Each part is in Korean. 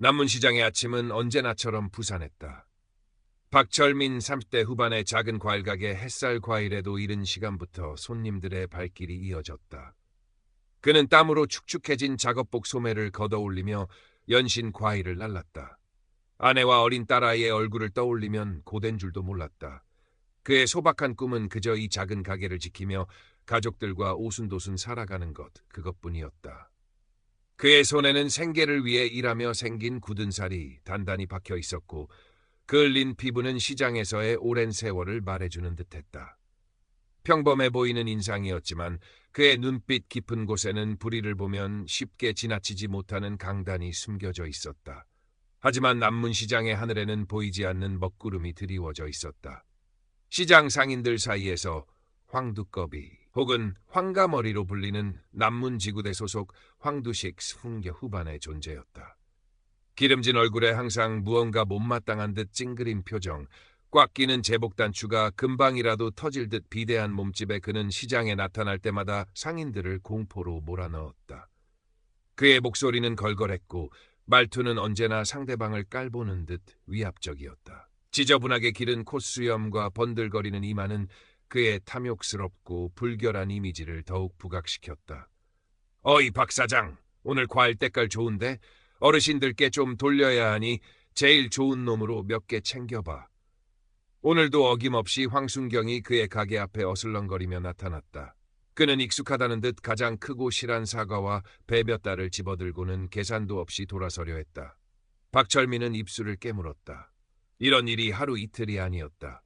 남문시장의 아침은 언제나처럼 부산했다. 박철민 30대 후반의 작은 과일가게 햇살 과일에도 이른 시간부터 손님들의 발길이 이어졌다. 그는 땀으로 축축해진 작업복 소매를 걷어올리며 연신 과일을 날랐다. 아내와 어린 딸아이의 얼굴을 떠올리면 고된 줄도 몰랐다. 그의 소박한 꿈은 그저 이 작은 가게를 지키며 가족들과 오순도순 살아가는 것, 그것뿐이었다. 그의 손에는 생계를 위해 일하며 생긴 굳은 살이 단단히 박혀 있었고 그을린 피부는 시장에서의 오랜 세월을 말해주는 듯했다. 평범해 보이는 인상이었지만 그의 눈빛 깊은 곳에는 불의를 보면 쉽게 지나치지 못하는 강단이 숨겨져 있었다. 하지만 남문시장의 하늘에는 보이지 않는 먹구름이 드리워져 있었다. 시장 상인들 사이에서 황두꺼비 혹은 황가머리로 불리는 남문지구대 소속 황두식 훈계 후반의 존재였다. 기름진 얼굴에 항상 무언가 못마땅한 듯 찡그린 표정, 꽉 끼는 제복 단추가 금방이라도 터질 듯 비대한 몸집에 그는 시장에 나타날 때마다 상인들을 공포로 몰아넣었다. 그의 목소리는 걸걸했고 말투는 언제나 상대방을 깔보는 듯 위압적이었다. 지저분하게 기른 콧수염과 번들거리는 이마는 그의 탐욕스럽고 불결한 이미지를 더욱 부각시켰다. 어이 박 사장, 오늘 과일 때깔 좋은데 어르신들께 좀 돌려야 하니 제일 좋은 놈으로 몇 개 챙겨봐. 오늘도 어김없이 황순경이 그의 가게 앞에 어슬렁거리며 나타났다. 그는 익숙하다는 듯 가장 크고 실한 사과와 배 몇 달을 집어들고는 계산도 없이 돌아서려 했다. 박철민은 입술을 깨물었다. 이런 일이 하루 이틀이 아니었다.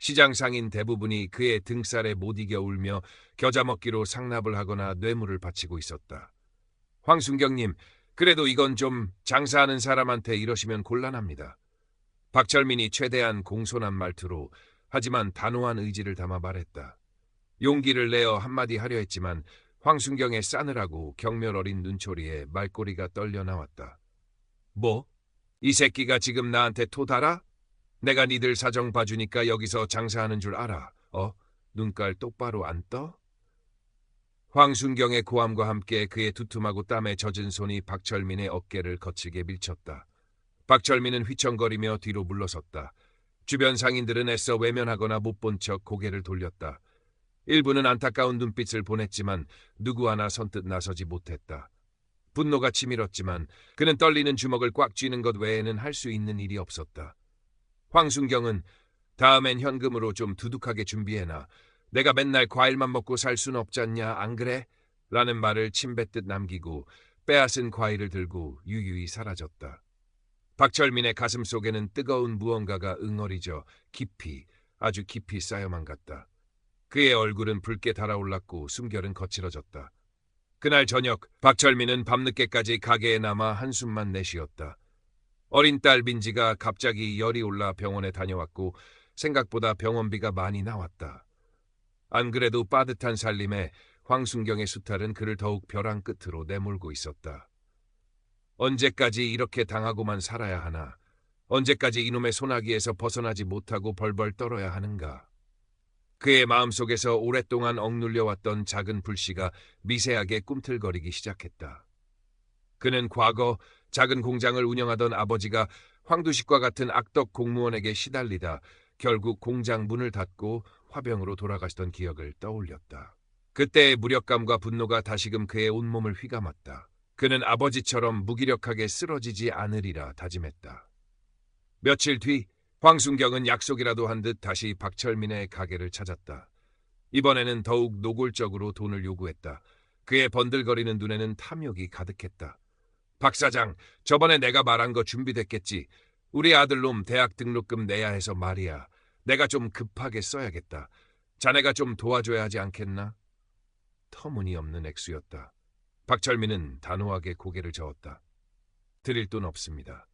시장 상인 대부분이 그의 등살에 못 이겨 울며 겨자먹기로 상납을 하거나 뇌물을 바치고 있었다. 황순경님, 그래도 이건 좀 장사하는 사람한테 이러시면 곤란합니다. 박철민이 최대한 공손한 말투로 하지만 단호한 의지를 담아 말했다. 용기를 내어 한마디 하려 했지만 황순경의 싸늘하고 경멸 어린 눈초리에 말꼬리가 떨려 나왔다. 뭐? 이 새끼가 지금 나한테 토달아? 내가 니들 사정 봐주니까 여기서 장사하는 줄 알아. 눈깔 똑바로 안 떠? 황순경의 고함과 함께 그의 두툼하고 땀에 젖은 손이 박철민의 어깨를 거칠게 밀쳤다. 박철민은 휘청거리며 뒤로 물러섰다. 주변 상인들은 애써 외면하거나 못 본 척 고개를 돌렸다. 일부는 안타까운 눈빛을 보냈지만 누구 하나 선뜻 나서지 못했다. 분노가 치밀었지만 그는 떨리는 주먹을 꽉 쥐는 것 외에는 할 수 있는 일이 없었다. 황순경은 다음엔 현금으로 좀 두둑하게 준비해놔. 내가 맨날 과일만 먹고 살 순 없잖냐, 안 그래? 라는 말을 침뱉듯 남기고 빼앗은 과일을 들고 유유히 사라졌다. 박철민의 가슴 속에는 뜨거운 무언가가 응어리져 깊이, 아주 깊이 쌓여만 갔다. 그의 얼굴은 붉게 달아올랐고 숨결은 거칠어졌다. 그날 저녁 박철민은 밤늦게까지 가게에 남아 한숨만 내쉬었다. 어린 딸 민지가 갑자기 열이 올라 병원에 다녀왔고 생각보다 병원비가 많이 나왔다. 안 그래도 빠듯한 살림에 황순경의 수탈은 그를 더욱 벼랑 끝으로 내몰고 있었다. 언제까지 이렇게 당하고만 살아야 하나? 언제까지 이놈의 소나기에서 벗어나지 못하고 벌벌 떨어야 하는가? 그의 마음속에서 오랫동안 억눌려왔던 작은 불씨가 미세하게 꿈틀거리기 시작했다. 그는 과거 작은 공장을 운영하던 아버지가 황두식과 같은 악덕 공무원에게 시달리다 결국 공장 문을 닫고 화병으로 돌아가시던 기억을 떠올렸다. 그때의 무력감과 분노가 다시금 그의 온몸을 휘감았다. 그는 아버지처럼 무기력하게 쓰러지지 않으리라 다짐했다. 며칠 뒤 황순경은 약속이라도 한 듯 다시 박철민의 가게를 찾았다. 이번에는 더욱 노골적으로 돈을 요구했다. 그의 번들거리는 눈에는 탐욕이 가득했다. 박 사장, 저번에 내가 말한 거 준비됐겠지? 우리 아들놈 대학 등록금 내야 해서 말이야. 내가 좀 급하게 써야겠다. 자네가 좀 도와줘야 하지 않겠나? 터무니없는 액수였다. 박철민은 단호하게 고개를 저었다. 드릴 돈 없습니다.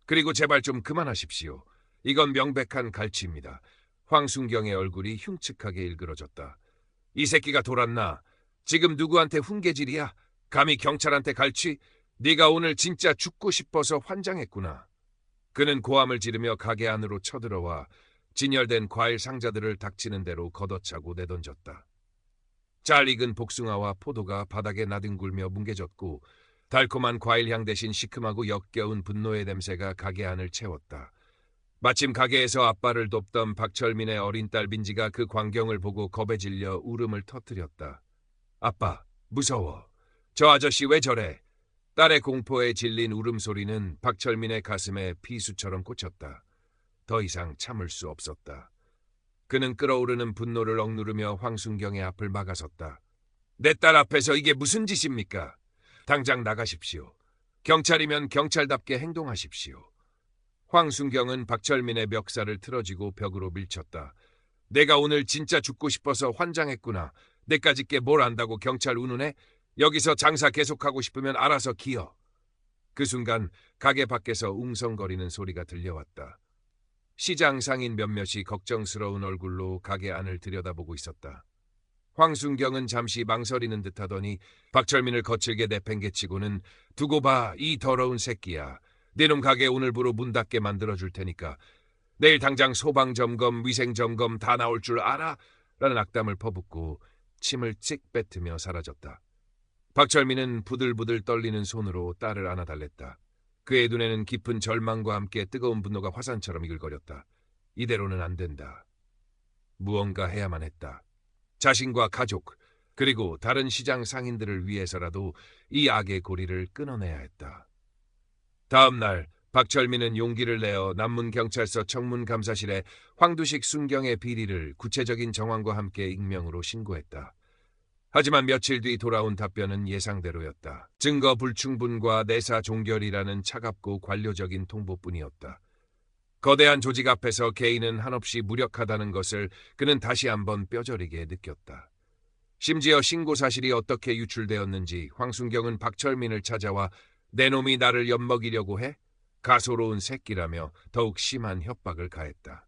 그리고 제발 좀 그만하십시오. 이건 명백한 갈취입니다. 황순경의 얼굴이 흉측하게 일그러졌다. 이 새끼가 돌았나? 지금 누구한테 훈계질이야? 감히 경찰한테 갈취? 네가 오늘 진짜 죽고 싶어서 환장했구나. 그는 고함을 지르며 가게 안으로 쳐들어와 진열된 과일 상자들을 닥치는 대로 걷어차고 내던졌다. 잘 익은 복숭아와 포도가 바닥에 나뒹굴며 뭉개졌고 달콤한 과일향 대신 시큼하고 역겨운 분노의 냄새가 가게 안을 채웠다. 마침 가게에서 아빠를 돕던 박철민의 어린 딸 민지가 그 광경을 보고 겁에 질려 울음을 터뜨렸다. 아빠, 무서워. 저 아저씨 왜 저래? 딸의 공포에 질린 울음소리는 박철민의 가슴에 비수처럼 꽂혔다. 더 이상 참을 수 없었다. 그는 끓어오르는 분노를 억누르며 황순경의 앞을 막아섰다. 내 딸 앞에서 이게 무슨 짓입니까? 당장 나가십시오. 경찰이면 경찰답게 행동하십시오. 황순경은 박철민의 멱살을 틀어쥐고 벽으로 밀쳤다. 내가 오늘 진짜 죽고 싶어서 환장했구나. 내까짓 게 뭘 안다고 경찰 운운해? 여기서 장사 계속하고 싶으면 알아서 기어. 그 순간 가게 밖에서 웅성거리는 소리가 들려왔다. 시장 상인 몇몇이 걱정스러운 얼굴로 가게 안을 들여다보고 있었다. 황순경은 잠시 망설이는 듯하더니 박철민을 거칠게 내팽개치고는 두고 봐, 이 더러운 새끼야. 네 놈 가게 오늘부로 문 닫게 만들어줄 테니까 내일 당장 소방점검, 위생점검 다 나올 줄 알아? 라는 악담을 퍼붓고 침을 찍 뱉으며 사라졌다. 박철민은 부들부들 떨리는 손으로 딸을 안아달랬다. 그의 눈에는 깊은 절망과 함께 뜨거운 분노가 화산처럼 이글거렸다. 이대로는 안 된다. 무언가 해야만 했다. 자신과 가족, 그리고 다른 시장 상인들을 위해서라도 이 악의 고리를 끊어내야 했다. 다음 날 박철민은 용기를 내어 남문경찰서 청문감사실에 황두식 순경의 비리를 구체적인 정황과 함께 익명으로 신고했다. 하지만 며칠 뒤 돌아온 답변은 예상대로였다. 증거 불충분과 내사 종결이라는 차갑고 관료적인 통보뿐이었다. 거대한 조직 앞에서 개인은 한없이 무력하다는 것을 그는 다시 한번 뼈저리게 느꼈다. 심지어 신고 사실이 어떻게 유출되었는지 황순경은 박철민을 찾아와 내 놈이 나를 엿먹이려고 해? 가소로운 새끼라며 더욱 심한 협박을 가했다.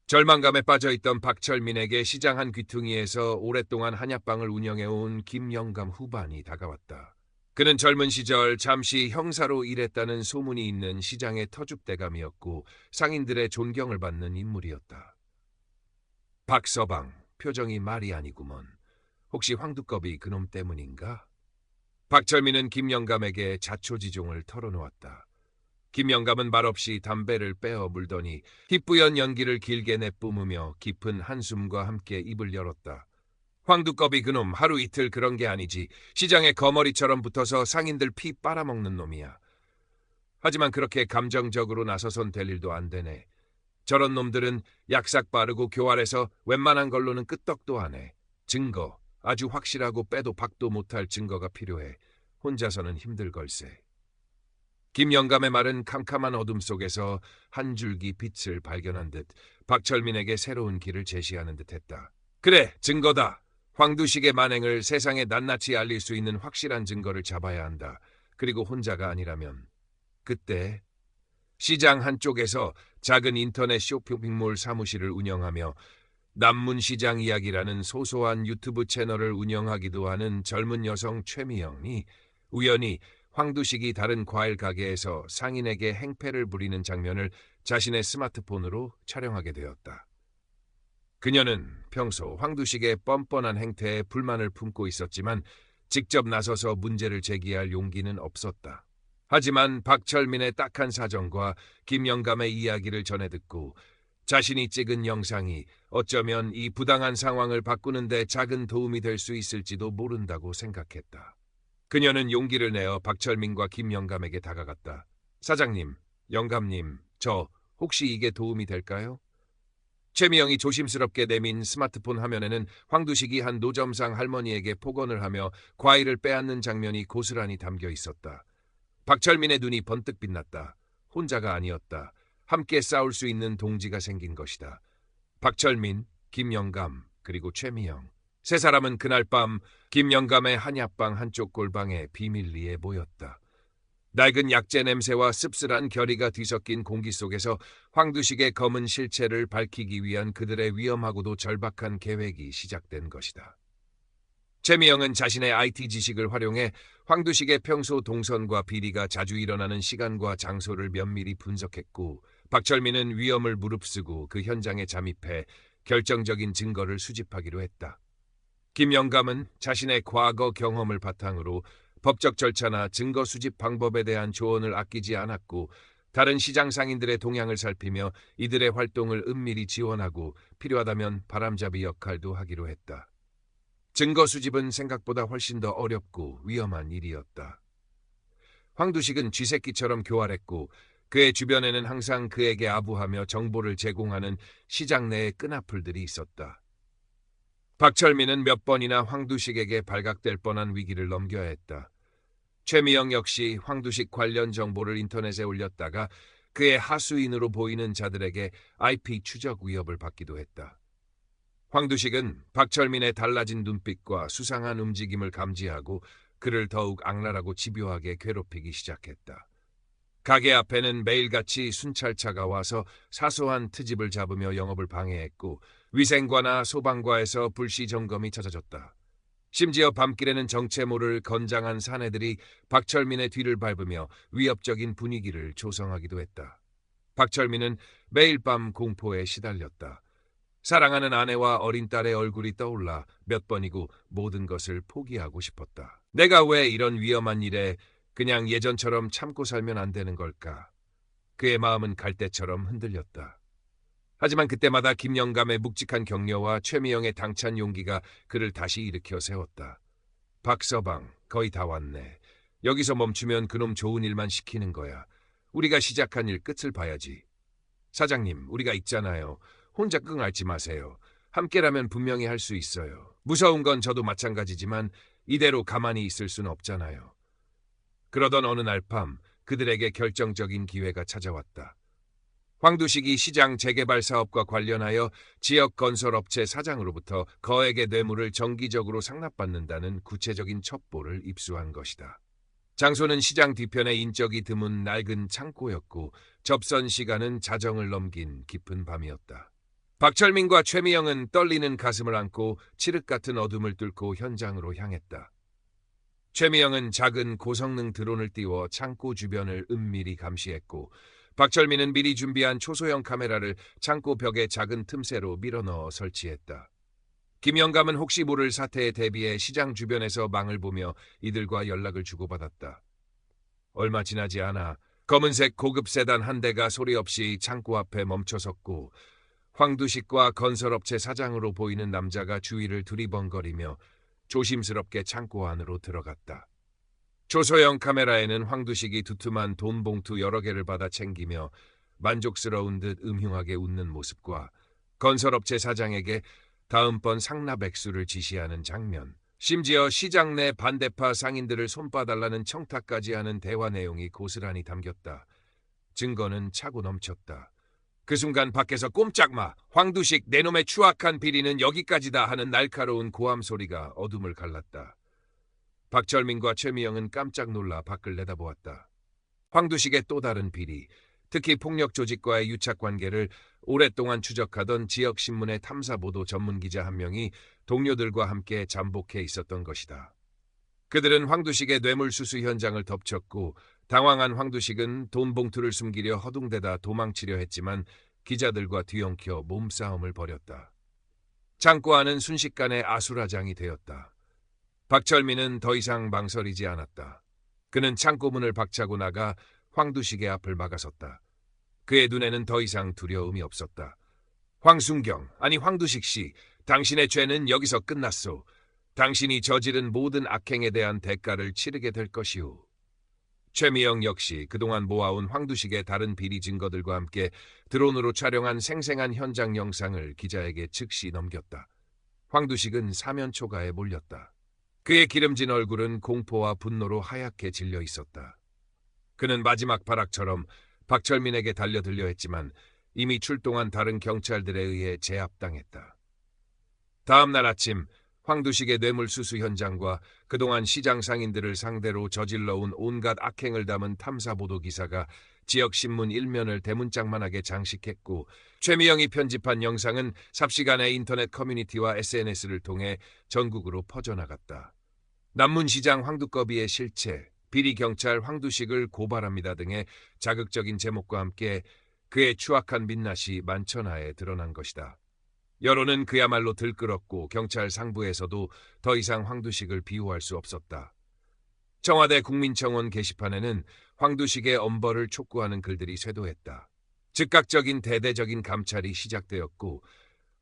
절망감에 빠져있던 박철민에게 시장 한 귀퉁이에서 오랫동안 한약방을 운영해온 김영감 후반이 다가왔다. 그는 젊은 시절 잠시 형사로 일했다는 소문이 있는 시장의 터줏대감이었고 상인들의 존경을 받는 인물이었다. 박서방, 표정이 말이 아니구먼. 혹시 황두껍이 그놈 때문인가? 박철민은 김영감에게 자초지종을 털어놓았다. 김영감은 말없이 담배를 빼어 물더니 희뿌연 연기를 길게 내뿜으며 깊은 한숨과 함께 입을 열었다. 황두껍이 그놈 하루 이틀 그런 게 아니지. 시장에 거머리처럼 붙어서 상인들 피 빨아먹는 놈이야. 하지만 그렇게 감정적으로 나서선 될 일도 안 되네. 저런 놈들은 약삭 빠르고 교활해서 웬만한 걸로는 끄떡도 안 해. 증거, 아주 확실하고 빼도 박도 못할 증거가 필요해. 혼자서는 힘들 걸세. 김영감의 말은 캄캄한 어둠 속에서 한 줄기 빛을 발견한 듯 박철민에게 새로운 길을 제시하는 듯했다. 그래, 증거다. 황두식의 만행을 세상에 낱낱이 알릴 수 있는 확실한 증거를 잡아야 한다. 그리고 혼자가 아니라면. 그때 시장 한쪽에서 작은 인터넷 쇼핑몰 사무실을 운영하며 남문시장 이야기라는 소소한 유튜브 채널을 운영하기도 하는 젊은 여성 최미영이 우연히 황두식이 다른 과일 가게에서 상인에게 행패를 부리는 장면을 자신의 스마트폰으로 촬영하게 되었다. 그녀는 평소 황두식의 뻔뻔한 행태에 불만을 품고 있었지만 직접 나서서 문제를 제기할 용기는 없었다. 하지만 박철민의 딱한 사정과 김영감의 이야기를 전해 듣고 자신이 찍은 영상이 어쩌면 이 부당한 상황을 바꾸는 데 작은 도움이 될 수 있을지도 모른다고 생각했다. 그녀는 용기를 내어 박철민과 김영감에게 다가갔다. 사장님, 영감님, 저 혹시 이게 도움이 될까요? 최미영이 조심스럽게 내민 스마트폰 화면에는 황두식이 한 노점상 할머니에게 폭언을 하며 과일을 빼앗는 장면이 고스란히 담겨 있었다. 박철민의 눈이 번뜩 빛났다. 혼자가 아니었다. 함께 싸울 수 있는 동지가 생긴 것이다. 박철민, 김영감, 그리고 최미영. 세 사람은 그날 밤 김영감의 한약방 한쪽 골방에 비밀리에 모였다. 낡은 약재 냄새와 씁쓸한 결의가 뒤섞인 공기 속에서 황두식의 검은 실체를 밝히기 위한 그들의 위험하고도 절박한 계획이 시작된 것이다. 최미영은 자신의 IT 지식을 활용해 황두식의 평소 동선과 비리가 자주 일어나는 시간과 장소를 면밀히 분석했고 박철민은 위험을 무릅쓰고 그 현장에 잠입해 결정적인 증거를 수집하기로 했다. 김영감은 자신의 과거 경험을 바탕으로 법적 절차나 증거 수집 방법에 대한 조언을 아끼지 않았고 다른 시장 상인들의 동향을 살피며 이들의 활동을 은밀히 지원하고 필요하다면 바람잡이 역할도 하기로 했다. 증거 수집은 생각보다 훨씬 더 어렵고 위험한 일이었다. 황두식은 쥐새끼처럼 교활했고 그의 주변에는 항상 그에게 아부하며 정보를 제공하는 시장 내의 끈앞풀들이 있었다. 박철민은 몇 번이나 황두식에게 발각될 뻔한 위기를 넘겨야 했다. 최미영 역시 황두식 관련 정보를 인터넷에 올렸다가 그의 하수인으로 보이는 자들에게 IP 추적 위협을 받기도 했다. 황두식은 박철민의 달라진 눈빛과 수상한 움직임을 감지하고 그를 더욱 악랄하고 집요하게 괴롭히기 시작했다. 가게 앞에는 매일같이 순찰차가 와서 사소한 트집을 잡으며 영업을 방해했고 위생과나 소방과에서 불시 점검이 찾아졌다. 심지어 밤길에는 정체 모를 건장한 사내들이 박철민의 뒤를 밟으며 위협적인 분위기를 조성하기도 했다. 박철민은 매일 밤 공포에 시달렸다. 사랑하는 아내와 어린 딸의 얼굴이 떠올라 몇 번이고 모든 것을 포기하고 싶었다. 내가 왜 이런 위험한 일에 그냥 예전처럼 참고 살면 안 되는 걸까? 그의 마음은 갈대처럼 흔들렸다. 하지만 그때마다 김영감의 묵직한 격려와 최미영의 당찬 용기가 그를 다시 일으켜 세웠다. 박서방, 거의 다 왔네. 여기서 멈추면 그놈 좋은 일만 시키는 거야. 우리가 시작한 일 끝을 봐야지. 사장님, 우리가 있잖아요. 혼자 끙 앓지 마세요. 함께라면 분명히 할 수 있어요. 무서운 건 저도 마찬가지지만 이대로 가만히 있을 수는 없잖아요. 그러던 어느 날 밤 그들에게 결정적인 기회가 찾아왔다. 황두식이 시장 재개발 사업과 관련하여 지역 건설업체 사장으로부터 거액의 뇌물을 정기적으로 상납받는다는 구체적인 첩보를 입수한 것이다. 장소는 시장 뒤편의 인적이 드문 낡은 창고였고 접선 시간은 자정을 넘긴 깊은 밤이었다. 박철민과 최미영은 떨리는 가슴을 안고 칠흑 같은 어둠을 뚫고 현장으로 향했다. 최미영은 작은 고성능 드론을 띄워 창고 주변을 은밀히 감시했고 박철민은 미리 준비한 초소형 카메라를 창고 벽의 작은 틈새로 밀어넣어 설치했다. 김영감은 혹시 모를 사태에 대비해 시장 주변에서 망을 보며 이들과 연락을 주고받았다. 얼마 지나지 않아 검은색 고급 세단 한 대가 소리 없이 창고 앞에 멈춰섰고 황두식과 건설업체 사장으로 보이는 남자가 주위를 두리번거리며 조심스럽게 창고 안으로 들어갔다. 초소형 카메라에는 황두식이 두툼한 돈 봉투 여러 개를 받아 챙기며 만족스러운 듯 음흉하게 웃는 모습과 건설업체 사장에게 다음번 상납 액수를 지시하는 장면, 심지어 시장 내 반대파 상인들을 손봐달라는 청탁까지 하는 대화 내용이 고스란히 담겼다. 증거는 차고 넘쳤다. 그 순간 밖에서 꼼짝 마! 황두식 내놈의 추악한 비리는 여기까지다 하는 날카로운 고함 소리가 어둠을 갈랐다. 박철민과 최미영은 깜짝 놀라 밖을 내다보았다. 황두식의 또 다른 비리, 특히 폭력 조직과의 유착관계를 오랫동안 추적하던 지역신문의 탐사보도 전문기자 한 명이 동료들과 함께 잠복해 있었던 것이다. 그들은 황두식의 뇌물수수 현장을 덮쳤고 당황한 황두식은 돈 봉투를 숨기려 허둥대다 도망치려 했지만 기자들과 뒤엉켜 몸싸움을 벌였다. 창고 안은 순식간에 아수라장이 되었다. 박철민은 더 이상 망설이지 않았다. 그는 창고문을 박차고 나가 황두식의 앞을 막아섰다. 그의 눈에는 더 이상 두려움이 없었다. 황순경, 아니 황두식 씨, 당신의 죄는 여기서 끝났소. 당신이 저지른 모든 악행에 대한 대가를 치르게 될 것이오. 최미영 역시 그동안 모아온 황두식의 다른 비리 증거들과 함께 드론으로 촬영한 생생한 현장 영상을 기자에게 즉시 넘겼다. 황두식은 사면 초가에 몰렸다. 그의 기름진 얼굴은 공포와 분노로 하얗게 질려 있었다. 그는 마지막 발악처럼 박철민에게 달려들려 했지만 이미 출동한 다른 경찰들에 의해 제압당했다. 다음 날 아침 황두식의 뇌물수수 현장과 그동안 시장 상인들을 상대로 저질러온 온갖 악행을 담은 탐사보도 기사가 지역신문 일면을 대문짝만하게 장식했고 최미영이 편집한 영상은 삽시간에 인터넷 커뮤니티와 SNS를 통해 전국으로 퍼져나갔다. 남문시장 황두꺼비의 실체, 비리경찰 황두식을 고발합니다 등의 자극적인 제목과 함께 그의 추악한 민낯이 만천하에 드러난 것이다. 여론은 그야말로 들끓었고 경찰 상부에서도 더 이상 황두식을 비호할 수 없었다. 청와대 국민청원 게시판에는 황두식의 엄벌을 촉구하는 글들이 쇄도했다. 즉각적인 대대적인 감찰이 시작되었고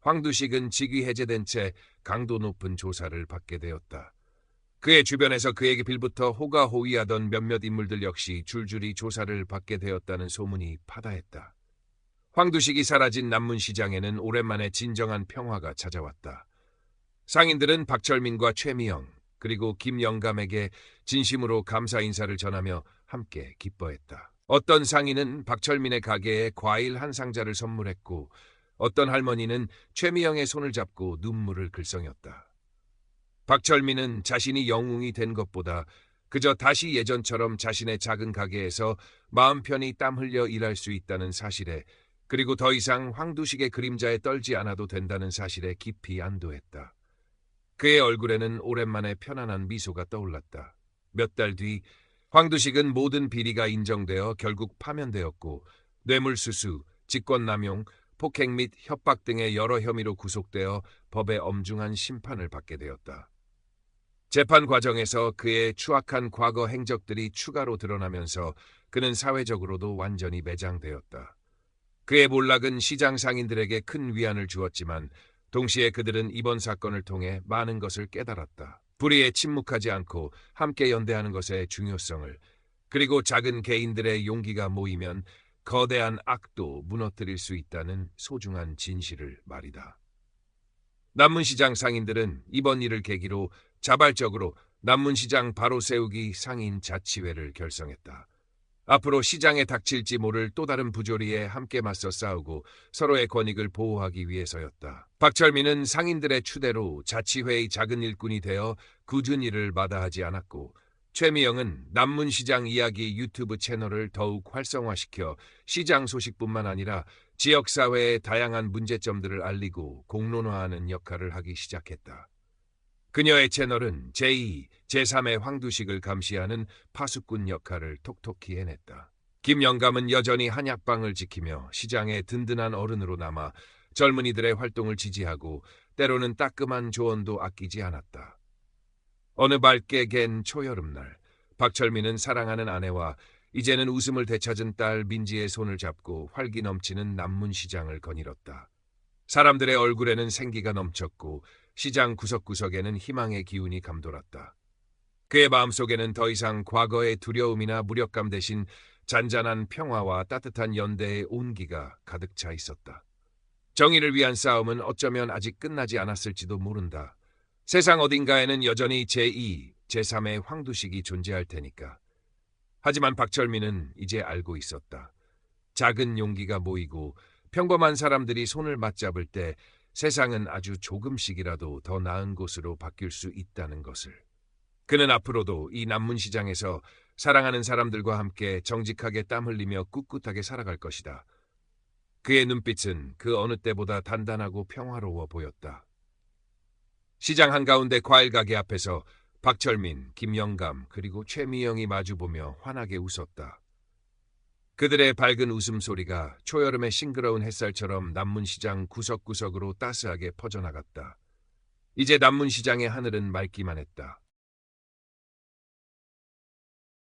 황두식은 직위 해제된 채 강도 높은 조사를 받게 되었다. 그의 주변에서 그에게 빌부터 호가호위하던 몇몇 인물들 역시 줄줄이 조사를 받게 되었다는 소문이 파다했다. 황두식이 사라진 남문시장에는 오랜만에 진정한 평화가 찾아왔다. 상인들은 박철민과 최미영 그리고 김영감에게 진심으로 감사 인사를 전하며 함께 기뻐했다. 어떤 상인은 박철민의 가게에 과일 한 상자를 선물했고 어떤 할머니는 최미영의 손을 잡고 눈물을 글썽였다. 박철민은 자신이 영웅이 된 것보다 그저 다시 예전처럼 자신의 작은 가게에서 마음 편히 땀 흘려 일할 수 있다는 사실에, 그리고 더 이상 황두식의 그림자에 떨지 않아도 된다는 사실에 깊이 안도했다. 그의 얼굴에는 오랜만에 편안한 미소가 떠올랐다. 몇 달 뒤 황두식은 모든 비리가 인정되어 결국 파면되었고 뇌물수수, 직권남용, 폭행 및 협박 등의 여러 혐의로 구속되어 법의 엄중한 심판을 받게 되었다. 재판 과정에서 그의 추악한 과거 행적들이 추가로 드러나면서 그는 사회적으로도 완전히 매장되었다. 그의 몰락은 시장 상인들에게 큰 위안을 주었지만 동시에 그들은 이번 사건을 통해 많은 것을 깨달았다. 불의에 침묵하지 않고 함께 연대하는 것의 중요성을, 그리고 작은 개인들의 용기가 모이면 거대한 악도 무너뜨릴 수 있다는 소중한 진실을 말이다. 남문시장 상인들은 이번 일을 계기로 자발적으로 남문시장 바로 세우기 상인 자치회를 결성했다. 앞으로 시장에 닥칠지 모를 또 다른 부조리에 함께 맞서 싸우고 서로의 권익을 보호하기 위해서였다. 박철민은 상인들의 추대로 자치회의 작은 일꾼이 되어 굳은 일을 마다하지 않았고, 최미영은 남문시장 이야기 유튜브 채널을 더욱 활성화시켜 시장 소식뿐만 아니라 지역사회의 다양한 문제점들을 알리고 공론화하는 역할을 하기 시작했다. 그녀의 채널은 제2, 제3의 황두식을 감시하는 파수꾼 역할을 톡톡히 해냈다. 김영감은 여전히 한약방을 지키며 시장의 든든한 어른으로 남아 젊은이들의 활동을 지지하고 때로는 따끔한 조언도 아끼지 않았다. 어느 밝게 갠 초여름날, 박철민은 사랑하는 아내와 이제는 웃음을 되찾은 딸 민지의 손을 잡고 활기 넘치는 남문시장을 거닐었다. 사람들의 얼굴에는 생기가 넘쳤고 시장 구석구석에는 희망의 기운이 감돌았다. 그의 마음속에는 더 이상 과거의 두려움이나 무력감 대신 잔잔한 평화와 따뜻한 연대의 온기가 가득 차 있었다. 정의를 위한 싸움은 어쩌면 아직 끝나지 않았을지도 모른다. 세상 어딘가에는 여전히 제2, 제3의 황두식이 존재할 테니까. 하지만 박철민은 이제 알고 있었다. 작은 용기가 모이고 평범한 사람들이 손을 맞잡을 때 세상은 아주 조금씩이라도 더 나은 곳으로 바뀔 수 있다는 것을. 그는 앞으로도 이 남문시장에서 사랑하는 사람들과 함께 정직하게 땀 흘리며 꿋꿋하게 살아갈 것이다. 그의 눈빛은 그 어느 때보다 단단하고 평화로워 보였다. 시장 한가운데 과일 가게 앞에서 박철민, 김영감 그리고 최미영이 마주보며 환하게 웃었다. 그들의 밝은 웃음소리가 초여름의 싱그러운 햇살처럼 남문시장 구석구석으로 따스하게 퍼져나갔다. 이제 남문시장의 하늘은 맑기만 했다.